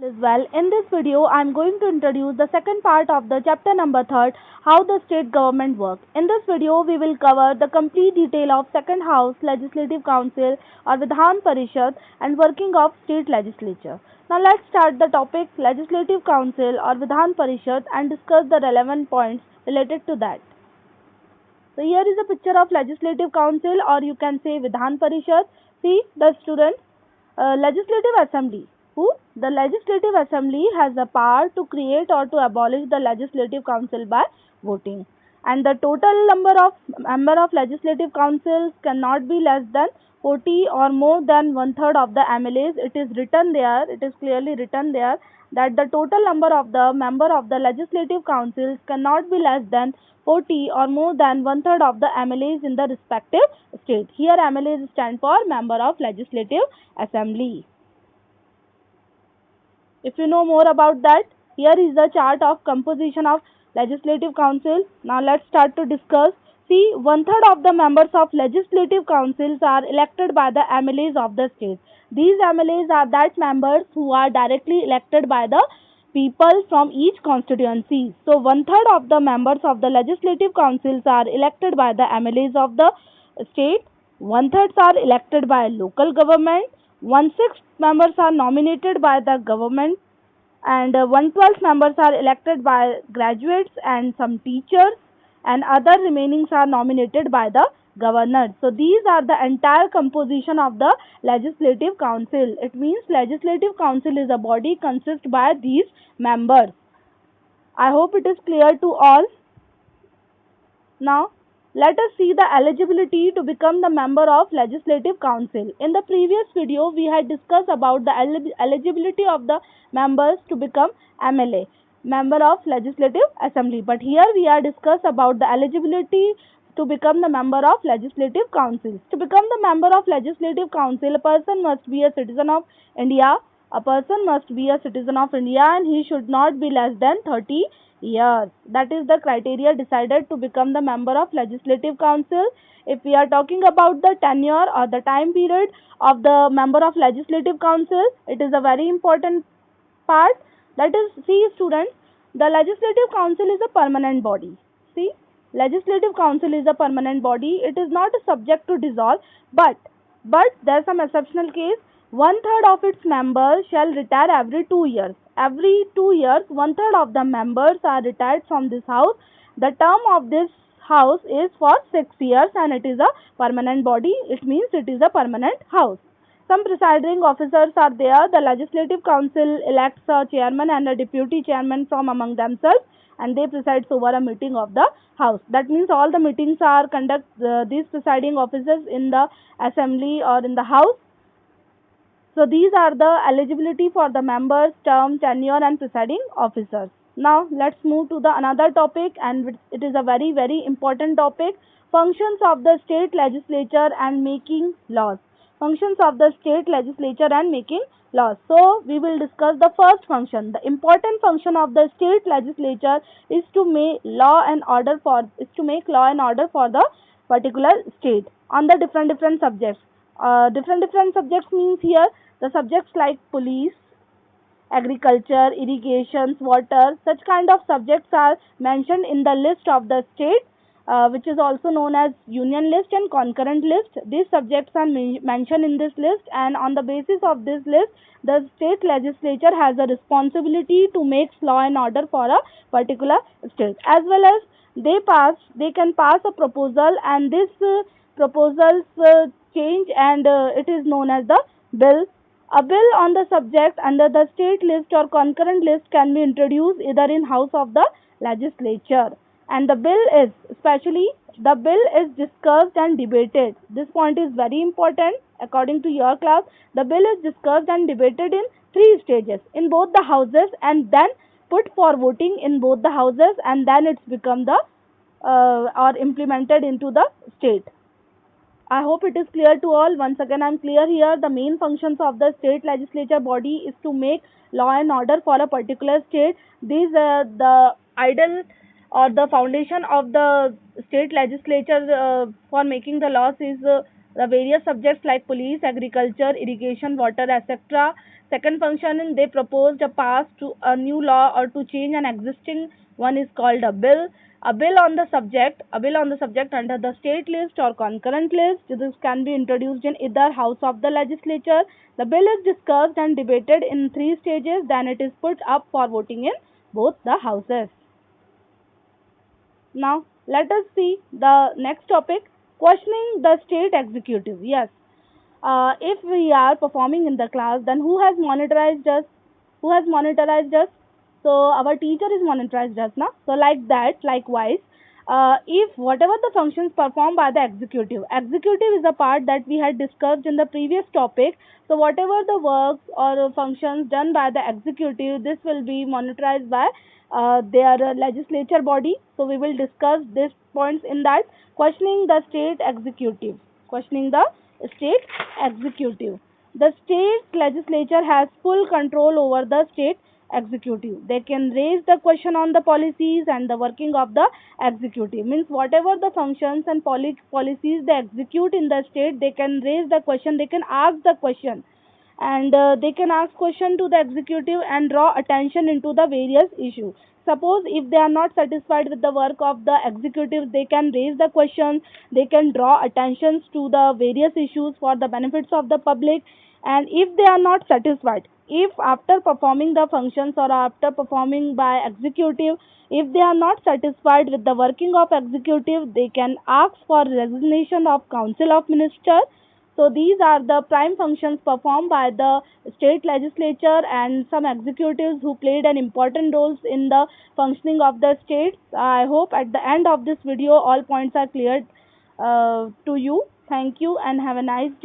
As well. In this video, I am going to introduce the second part of the chapter number 3, how the state government works. In this video, we will cover the complete detail of second house, legislative council or Vidhan Parishad and working of state legislature. Now let's start the topic legislative council or Vidhan Parishad and discuss the relevant points related to that. So here is a picture of legislative council or you can say Vidhan Parishad. See the students, legislative assembly. Who? The legislative assembly has the power to create or to abolish the legislative council by voting. And the total member of legislative councils cannot be less than 40 or more than one third of the MLAs. It is written there, it is clearly written there that the total number of the member of the legislative councils cannot be less than 40 or more than one third of the MLAs in the respective state. Here MLAs stand for member of legislative assembly. If you know more about that, here is the chart of composition of legislative council. Now let's start to discuss. See, one third of the members of legislative councils are elected by the MLAs of the state. These MLAs are that members who are directly elected by the people from each constituency. So one third of the members of the legislative councils are elected by the MLAs of the state. One third are elected by local government. 1/6 members are nominated by the government and 1/12 members are elected by graduates and some teachers and other remainings are nominated by the governor. So these are the entire composition of the legislative council. It means legislative council is a body consist by these members. I hope it is clear to all. Now let us see the eligibility to become the member of legislative council. In the previous video we had discussed about the eligibility of the members to become MLA, member of legislative assembly, but here we are discuss about the eligibility to become the member of legislative council. To become the member of legislative council, a person must be a citizen of India. A person must be a citizen of India and he should not be less than 30 years. That is the criteria decided to become the member of legislative council. If we are talking about the tenure or the time period of the member of legislative council, it is a very important part. That is, see students, the legislative council is a permanent body. See, legislative council is a permanent body. It is not subject to dissolve, but there is some exceptional case. One third of its members shall retire every 2 years. Every 2 years, one third of the members are retired from this house. The term of this house is for 6 years and it is a permanent body. It means it is a permanent house. Some presiding officers are there. The legislative council elects a chairman and a deputy chairman from among themselves and they preside over a meeting of the house. That means all the meetings are these presiding officers in the assembly or in the house. So these are the eligibility for the members, term, tenure and presiding officers. Now let's move to the another topic and it is a very important topic. Functions of the state legislature and making laws. Functions of the state legislature and making laws. So we will discuss the first function. The important function of the state legislature is to make law and order for the particular state on the different subjects. Different subjects means here the subjects like police, agriculture, irrigations, water, such kind of subjects are mentioned in the list of the state, which is also known as union list and concurrent list. These subjects are mentioned in this list and on the basis of this list, the state legislature has a responsibility to make law and order for a particular state. As well as they can pass a proposal and this proposals change and it is known as the bill. A bill on the subject under the state list or concurrent list can be introduced either in house of the legislature and the bill is discussed and debated. This point is very important according to your class. The bill is discussed and debated in 3 stages in both the houses and then put for voting in both the houses and then it's become the or implemented into the state. I hope it is clear to all. Once again I am clear here. The main functions of the state legislature body is to make law and order for a particular state. These the idol or the foundation of the state legislature for making the laws is the various subjects like police, agriculture, irrigation, water, etc. Second function, they proposed a pass to a new law or to change an existing one is called a bill. A bill on the subject under the state list or concurrent list. This can be introduced in either house of the legislature. The bill is discussed and debated in three stages. Then it is put up for voting in both the houses. Now, let us see the next topic, questioning the state executive. Yes, if we are performing in the class, then who has monitorized us? Who has monitorized us? So, our teacher is monitorized us, na? So, like that, likewise, if whatever the functions performed by the executive is a part that we had discussed in the previous topic. So, whatever the works or functions done by the executive, this will be monitorized by their legislature body. So, we will discuss these points in that. Questioning the state executive. Questioning the state executive. The state legislature has full control over the state executive. They can raise the question on the policies and the working of the executive. Means whatever the functions and policies they execute in the state, they can raise the question, they can ask the question, and they can ask question to the executive and draw attention into the various issues. Suppose if they are not satisfied with the work of the executive, they can raise the questions, they can draw attentions to the various issues for the benefits of the public. And if they are not satisfied, if after performing the functions or after performing by executive, if they are not satisfied with the working of executive, they can ask for resignation of council of minister. So these are the prime functions performed by the state legislature and some executives who played an important roles in the functioning of the states. I hope at the end of this video all points are cleared to you. Thank you and have a nice day.